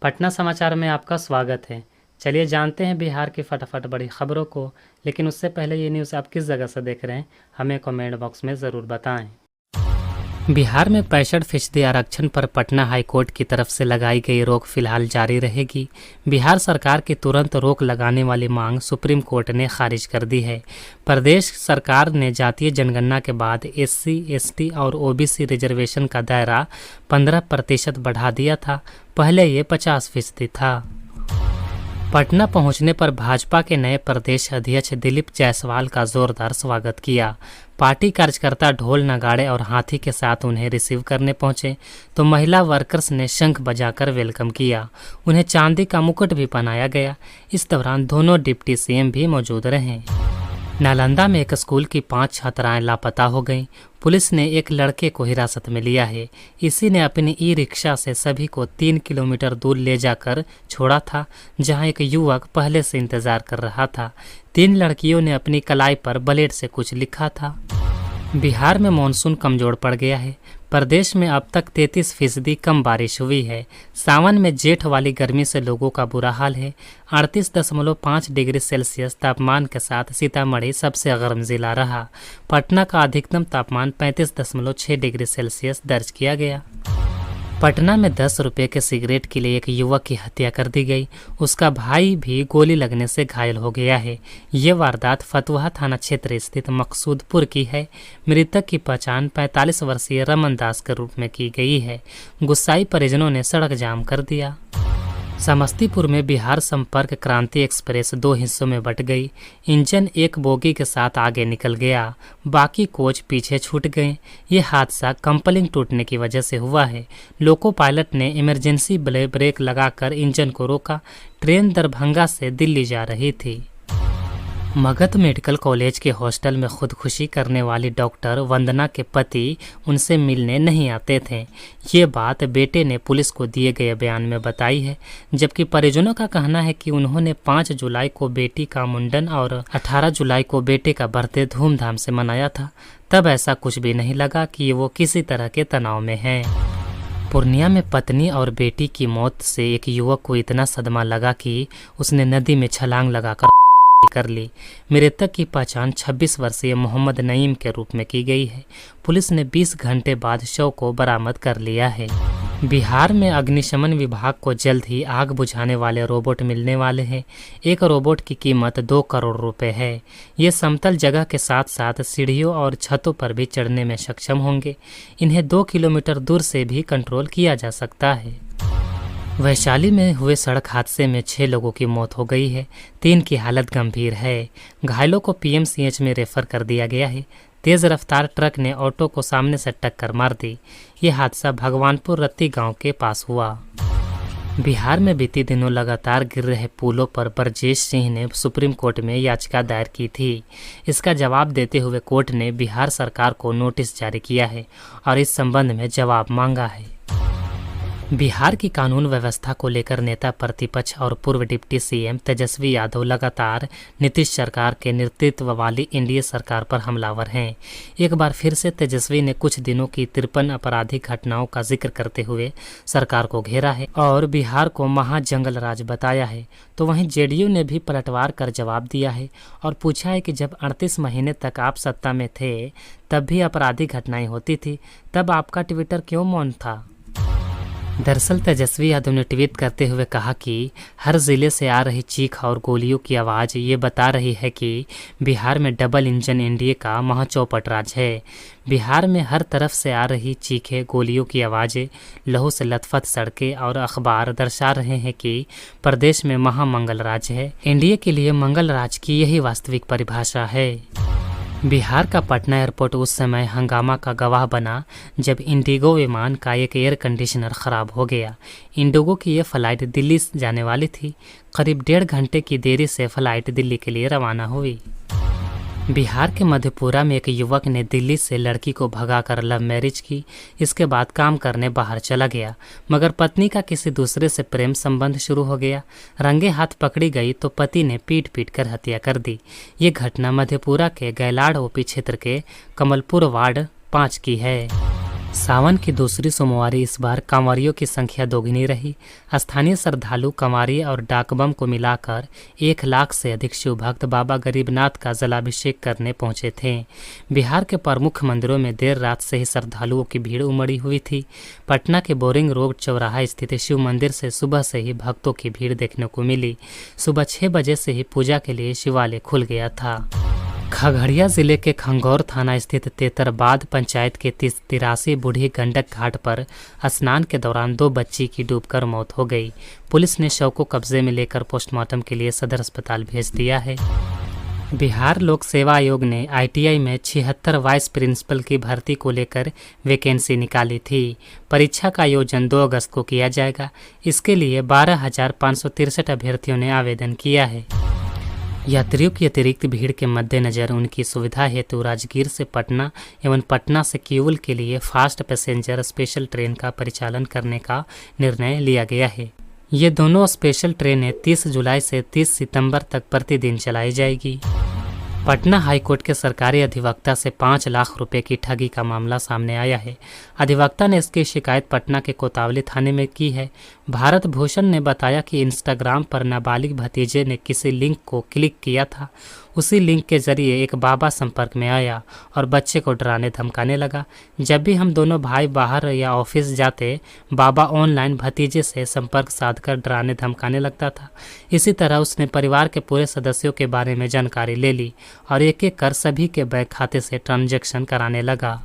पटना समाचार में आपका स्वागत है। चलिए जानते हैं बिहार की फटाफट बड़ी खबरों को। लेकिन उससे पहले ये न्यूज़ आप किस जगह से देख रहे हैं, हमें कमेंट बॉक्स में ज़रूर बताएं। बिहार में 65% आरक्षण पर पटना हाईकोर्ट की तरफ से लगाई गई रोक फिलहाल जारी रहेगी। बिहार सरकार की तुरंत रोक लगाने वाली मांग सुप्रीम कोर्ट ने खारिज कर दी है। प्रदेश सरकार ने जातीय जनगणना के बाद SC, ST और OBC रिजर्वेशन का दायरा 15% बढ़ा दिया था। पहले ये 50% था। पटना पहुंचने पर भाजपा के नए प्रदेश अध्यक्ष दिलीप जायसवाल का जोरदार स्वागत किया। पार्टी कार्यकर्ता ढोल नगाड़े और हाथी के साथ उन्हें रिसीव करने पहुंचे तो महिला वर्कर्स ने शंख बजाकर वेलकम किया। उन्हें चांदी का मुकुट भी पहनाया गया। इस दौरान दोनों डिप्टी CM भी मौजूद रहे। नालंदा में एक स्कूल की 5 छात्राएं लापता हो गईं। पुलिस ने एक लड़के को हिरासत में लिया है। इसी ने अपनी ई-रिक्शा से सभी को 3 किलोमीटर दूर ले जाकर छोड़ा था, जहां एक युवक पहले से इंतजार कर रहा था। 3 लड़कियों ने अपनी कलाई पर ब्लेड से कुछ लिखा था। बिहार में मानसून कमजोर पड़ गया है। प्रदेश में अब तक 33% कम बारिश हुई है। सावन में जेठ वाली गर्मी से लोगों का बुरा हाल है। 38.5 डिग्री सेल्सियस तापमान के साथ सीतामढ़ी सबसे गर्म जिला रहा। पटना का अधिकतम तापमान 35.6 डिग्री सेल्सियस दर्ज किया गया। पटना में 10 रुपये के सिगरेट के लिए एक युवक की हत्या कर दी गई। उसका भाई भी गोली लगने से घायल हो गया है। ये वारदात फतुहा थाना क्षेत्र स्थित मकसूदपुर की है। मृतक की पहचान 45 वर्षीय रमन दास के रूप में की गई है। गुस्साई परिजनों ने सड़क जाम कर दिया। समस्तीपुर में बिहार संपर्क क्रांति एक्सप्रेस 2 हिस्सों में बट गई। इंजन एक बोगी के साथ आगे निकल गया, बाकी कोच पीछे छूट गए। ये हादसा कंपलिंग टूटने की वजह से हुआ है। लोको पायलट ने इमरजेंसी ब्रेक लगाकर इंजन को रोका। ट्रेन दरभंगा से दिल्ली जा रही थी। मगध मेडिकल कॉलेज के हॉस्टल में खुदकुशी करने वाली डॉक्टर वंदना के पति उनसे मिलने नहीं आते थे। ये बात बेटे ने पुलिस को दिए गए बयान में बताई है। जबकि परिजनों का कहना है कि उन्होंने 5 जुलाई को बेटी का मुंडन और 18 जुलाई को बेटे का बर्थडे धूमधाम से मनाया था। तब ऐसा कुछ भी नहीं लगा कि वो किसी तरह के तनाव में हैं। पूर्णिया में पत्नी और बेटी की मौत से एक युवक को इतना सदमा लगा कि उसने नदी में छलांग लगाकर कर ली। मृतक की पहचान 26 वर्षीय मोहम्मद नईम के रूप में की गई है। पुलिस ने 20 घंटे बाद शव को बरामद कर लिया है। बिहार में अग्निशमन विभाग को जल्द ही आग बुझाने वाले रोबोट मिलने वाले हैं। एक रोबोट की कीमत 2 करोड़ रुपए है। ये समतल जगह के साथ साथ सीढ़ियों और छतों पर भी चढ़ने में सक्षम होंगे। इन्हें 2 किलोमीटर दूर से भी कंट्रोल किया जा सकता है। वैशाली में हुए सड़क हादसे में 6 लोगों की मौत हो गई है। 3 की हालत गंभीर है। घायलों को PMCH में रेफर कर दिया गया है। तेज रफ्तार ट्रक ने ऑटो को सामने से टक्कर मार दी। ये हादसा भगवानपुर रत्ती गांव के पास हुआ। बिहार में बीते दिनों लगातार गिर रहे पुलों पर ब्रजेश सिंह ने सुप्रीम कोर्ट में याचिका दायर की थी। इसका जवाब देते हुए कोर्ट ने बिहार सरकार को नोटिस जारी किया है और इस संबंध में जवाब मांगा है। बिहार की कानून व्यवस्था को लेकर नेता प्रतिपक्ष और पूर्व डिप्टी CM तेजस्वी यादव लगातार नीतीश सरकार के नेतृत्व वाली NDA सरकार पर हमलावर हैं। एक बार फिर से तेजस्वी ने कुछ दिनों की 53 आपराधिक घटनाओं का जिक्र करते हुए सरकार को घेरा है और बिहार को महाजंगल राज बताया है। तो वहीं JDU ने भी पलटवार कर जवाब दिया है और पूछा है कि जब 38 महीने तक आप सत्ता में थे तब भी आपराधिक घटनाएं होती थी, तब आपका ट्विटर क्यों मौन था। दरअसल तेजस्वी यादव ने ट्वीट करते हुए कहा कि हर जिले से आ रही चीख और गोलियों की आवाज़ ये बता रही है कि बिहार में डबल इंजन NDA का महाचौपट राज है। बिहार में हर तरफ से आ रही चीखें, गोलियों की आवाज़ें, लहू से लथपथ सड़कें और अखबार दर्शा रहे हैं कि प्रदेश में महामंगल राज है। NDA के लिए मंगल राज की यही वास्तविक परिभाषा है। बिहार का पटना एयरपोर्ट उस समय हंगामा का गवाह बना जब इंडिगो विमान का एक एयर कंडीशनर खराब हो गया। इंडिगो की यह फ़्लाइट दिल्ली जाने वाली थी। करीब 1.5 घंटे की देरी से फ़्लाइट दिल्ली के लिए रवाना हुई। बिहार के मधेपुरा में एक युवक ने दिल्ली से लड़की को भगाकर लव मैरिज की। इसके बाद काम करने बाहर चला गया, मगर पत्नी का किसी दूसरे से प्रेम संबंध शुरू हो गया। रंगे हाथ पकड़ी गई तो पति ने पीट कर हत्या कर दी। ये घटना मधेपुरा के गैलाड़ OP क्षेत्र के कमलपुर वार्ड 5 की है। सावन की दूसरी सोमवारी इस बार कांवरियों की संख्या दोगुनी रही। स्थानीय श्रद्धालु कांवरिया और डाकबम को मिलाकर 1 लाख से अधिक शिव भक्त बाबा गरीबनाथ का जलाभिषेक करने पहुंचे थे। बिहार के प्रमुख मंदिरों में देर रात से ही श्रद्धालुओं की भीड़ उमड़ी हुई थी। पटना के बोरिंग रोड चौराहा स्थित शिव मंदिर से सुबह से ही भक्तों की भीड़ देखने को मिली। सुबह 6 बजे से ही पूजा के लिए शिवालय खुल गया था। खगड़िया जिले के खंगौर थाना स्थित तेतरबाद पंचायत के 83 बूढ़ी गंडक घाट पर स्नान के दौरान 2 बच्ची की डूबकर मौत हो गई। पुलिस ने शव को कब्जे में लेकर पोस्टमार्टम के लिए सदर अस्पताल भेज दिया है। बिहार लोक सेवा आयोग ने ITI में 76 वाइस प्रिंसिपल की भर्ती को लेकर वैकेंसी निकाली थी। परीक्षा का आयोजन 2 अगस्त को किया जाएगा। इसके लिए 12,563 अभ्यर्थियों ने आवेदन किया है। यात्रियों की अतिरिक्त भीड़ के मद्देनज़र उनकी सुविधा हेतु राजगीर से पटना एवं पटना से किऊल के लिए फास्ट पैसेंजर स्पेशल ट्रेन का परिचालन करने का निर्णय लिया गया है। ये दोनों स्पेशल ट्रेनें 30 जुलाई से 30 सितंबर तक प्रतिदिन चलाई जाएगी। पटना हाईकोर्ट के सरकारी अधिवक्ता से 5 लाख रुपए की ठगी का मामला सामने आया है। अधिवक्ता ने इसकी शिकायत पटना के कोतवाली थाने में की है। भारत भूषण ने बताया कि इंस्टाग्राम पर नाबालिग भतीजे ने किसी लिंक को क्लिक किया था। उसी लिंक के जरिए एक बाबा संपर्क में आया और बच्चे को डराने धमकाने लगा। जब भी हम दोनों भाई बाहर या ऑफिस जाते, बाबा ऑनलाइन भतीजे से संपर्क साधकर डराने धमकाने लगता था। इसी तरह उसने परिवार के पूरे सदस्यों के बारे में जानकारी ले ली और एक एक कर सभी के बैंक खाते से ट्रांजैक्शन कराने लगा।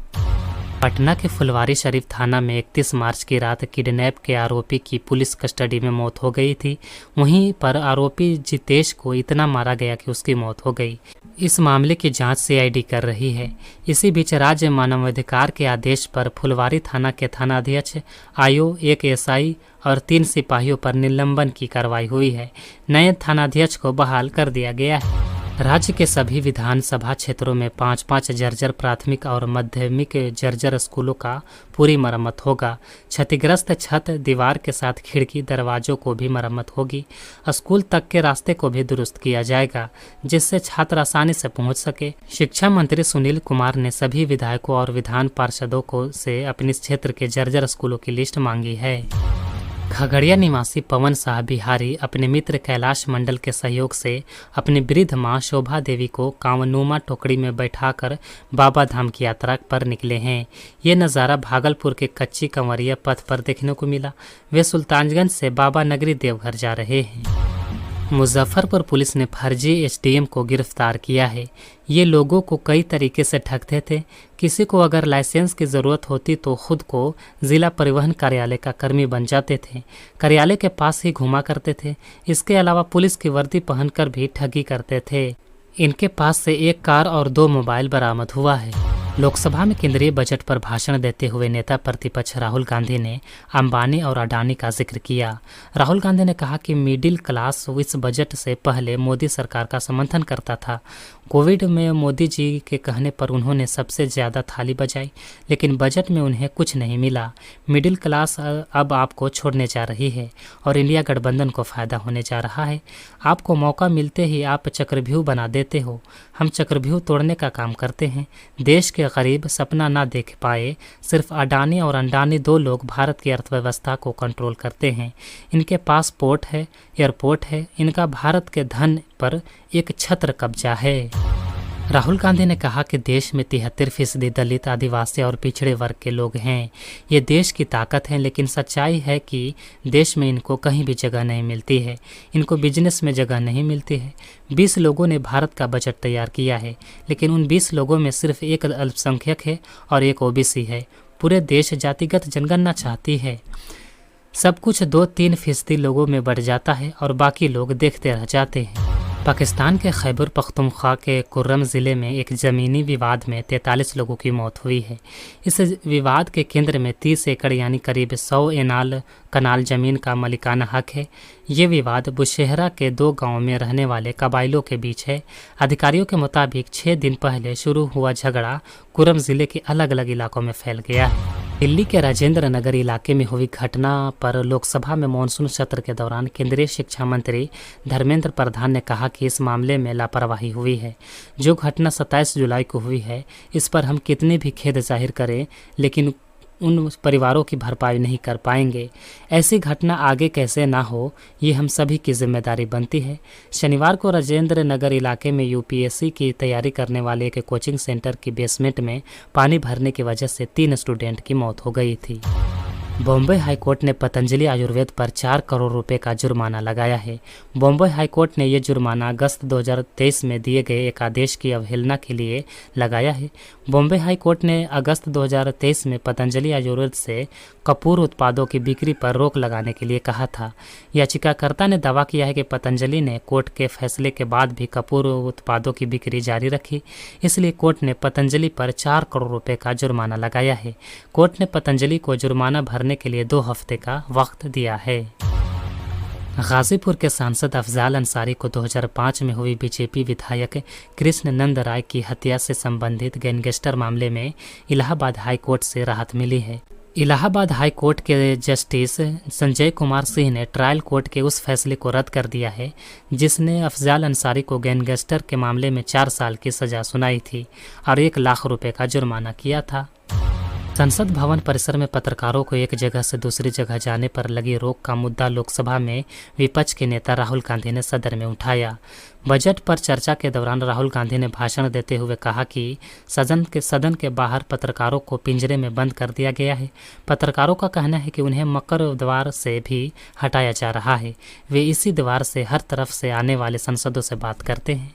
पटना के फुलवारी शरीफ थाना में 31 मार्च की रात किडनैप के आरोपी की पुलिस कस्टडी में मौत हो गई थी। वहीं पर आरोपी जितेश को इतना मारा गया कि उसकी मौत हो गई। इस मामले की जांच CID कर रही है। इसी बीच राज्य मानवाधिकार के आदेश पर फुलवारी थाना के थानाध्यक्ष आयो 1 SI और 3 सिपाहियों पर निलंबन की कार्रवाई हुई है। नए थानाध्यक्ष को बहाल कर दिया गया है। राज्य के सभी विधानसभा क्षेत्रों में 5-5 जर्जर प्राथमिक और माध्यमिक जर्जर स्कूलों का पूरी मरम्मत होगा। क्षतिग्रस्त छत, दीवार के साथ खिड़की, दरवाजों को भी मरम्मत होगी। स्कूल तक के रास्ते को भी दुरुस्त किया जाएगा, जिससे छात्र आसानी से पहुंच सके। शिक्षा मंत्री सुनील कुमार ने सभी विधायकों और विधान पार्षदों को से अपने क्षेत्र के जर्जर स्कूलों की लिस्ट मांगी है। खगड़िया निवासी पवन शाह बिहारी अपने मित्र कैलाश मंडल के सहयोग से अपनी वृद्ध मां शोभा देवी को कांवनुमा टोकरी में बैठाकर बाबा धाम की यात्रा पर निकले हैं। ये नज़ारा भागलपुर के कच्ची कंवरिया पथ पर देखने को मिला। वे सुल्तानगंज से बाबा नगरी देवघर जा रहे हैं। मुजफ्फरपुर पुलिस ने फर्जी SDM को गिरफ्तार किया है। ये लोगों को कई तरीके से ठगते थे। किसी को अगर लाइसेंस की ज़रूरत होती तो खुद को ज़िला परिवहन कार्यालय का कर्मी बन जाते थे। कार्यालय के पास ही घुमा करते थे। इसके अलावा पुलिस की वर्दी पहनकर भी ठगी करते थे। इनके पास से 1 कार और 2 मोबाइल बरामद हुआ है। लोकसभा में केंद्रीय बजट पर भाषण देते हुए नेता प्रतिपक्ष राहुल गांधी ने अंबानी और अडानी का जिक्र किया। राहुल गांधी ने कहा कि मिडिल क्लास इस बजट से पहले मोदी सरकार का समर्थन करता था। कोविड में मोदी जी के कहने पर उन्होंने सबसे ज़्यादा थाली बजाई, लेकिन बजट में उन्हें कुछ नहीं मिला। मिडिल क्लास अब आपको छोड़ने जा रही है और इंडिया गठबंधन को फ़ायदा होने जा रहा है। आपको मौका मिलते ही आप चक्रव्यूह बना देते हो। हम चक्रव्यूह तोड़ने का काम करते हैं। देश के गरीब सपना ना देख पाए। सिर्फ अडानी और अंडानी 2 लोग भारत की अर्थव्यवस्था को कंट्रोल करते हैं। इनके पास पोर्ट है, एयरपोर्ट है। इनका भारत के धन पर एक छत्र कब्जा है। राहुल गांधी ने कहा कि देश में 73% दलित, आदिवासी और पिछड़े वर्ग के लोग हैं। ये देश की ताकत है, लेकिन सच्चाई है कि देश में इनको कहीं भी जगह नहीं मिलती है। इनको बिजनेस में जगह नहीं मिलती है। 20 लोगों ने भारत का बजट तैयार किया है, लेकिन उन 20 लोगों में सिर्फ एक अल्पसंख्यक है और एक OBC है। पूरे देश जातिगत जनगणना चाहती है। सब कुछ 2-3% लोगों में बढ़ जाता है और बाकी लोग देखते रह जाते हैं। पाकिस्तान के खैबर पख्तूनख्वा के कुर्रम ज़िले में एक ज़मीनी विवाद में 43 लोगों की मौत हुई है। इस विवाद के केंद्र में 30 एकड़ यानी करीब 100 कनाल ज़मीन का मलिकाना हक है। ये विवाद बुशहरा के 2 गांवों में रहने वाले कबाइलों के बीच है। अधिकारियों के मुताबिक 6 दिन पहले शुरू हुआ झगड़ा कुर्रम ज़िले के अलग अलग इलाकों में फैल गया है। दिल्ली के राजेंद्र नगर इलाके में हुई घटना पर लोकसभा में मानसून सत्र के दौरान केंद्रीय शिक्षा मंत्री धर्मेंद्र प्रधान ने कहा कि इस मामले में लापरवाही हुई है। जो घटना 27 जुलाई को हुई है, इस पर हम कितने भी खेद जाहिर करें, लेकिन उन परिवारों की भरपाई नहीं कर पाएंगे। ऐसी घटना आगे कैसे ना हो, ये हम सभी की जिम्मेदारी बनती है। शनिवार को राजेंद्र नगर इलाके में यूपीएससी की तैयारी करने वाले एक कोचिंग सेंटर की बेसमेंट में पानी भरने की वजह से 3 स्टूडेंट की मौत हो गई थी। बॉम्बे हाईकोर्ट ने पतंजलि आयुर्वेद पर 4 करोड़ रुपए का जुर्माना लगाया है। बॉम्बे हाईकोर्ट ने यह जुर्माना अगस्त 2023 में दिए गए एक आदेश की अवहेलना के लिए लगाया है। बॉम्बे हाईकोर्ट ने अगस्त 2023 में पतंजलि आयुर्वेद से कपूर उत्पादों की बिक्री पर रोक लगाने के लिए कहा था। याचिकाकर्ता ने दावा किया है कि पतंजलि ने कोर्ट के फैसले के बाद भी कपूर उत्पादों की बिक्री जारी रखी, इसलिए कोर्ट ने पतंजलि पर 4 करोड़ रुपए का जुर्माना लगाया है। कोर्ट ने पतंजलि को जुर्माना भरने के लिए 2 हफ्ते का वक्त दिया है। गाजीपुर के सांसद अफजाल अंसारी को 2005 में हुई बीजेपी विधायक कृष्ण नंद राय की हत्या से संबंधित गैंगस्टर मामले में इलाहाबाद हाई कोर्ट से राहत मिली है। इलाहाबाद हाई कोर्ट के जस्टिस संजय कुमार सिंह ने ट्रायल कोर्ट के उस फैसले को रद्द कर दिया है जिसने अफजाल अंसारी को गैंगस्टर के मामले में 4 साल की सजा सुनाई थी और 1 लाख रुपए का जुर्माना किया था। संसद भवन परिसर में पत्रकारों को एक जगह से दूसरी जगह जाने पर लगी रोक का मुद्दा लोकसभा में विपक्ष के नेता राहुल गांधी ने सदन में उठाया। बजट पर चर्चा के दौरान राहुल गांधी ने भाषण देते हुए कहा कि सदन के बाहर पत्रकारों को पिंजरे में बंद कर दिया गया है। पत्रकारों का कहना है कि उन्हें मकर द्वार से भी हटाया जा रहा है। वे इसी द्वार से हर तरफ से आने वाले सांसदों से बात करते हैं।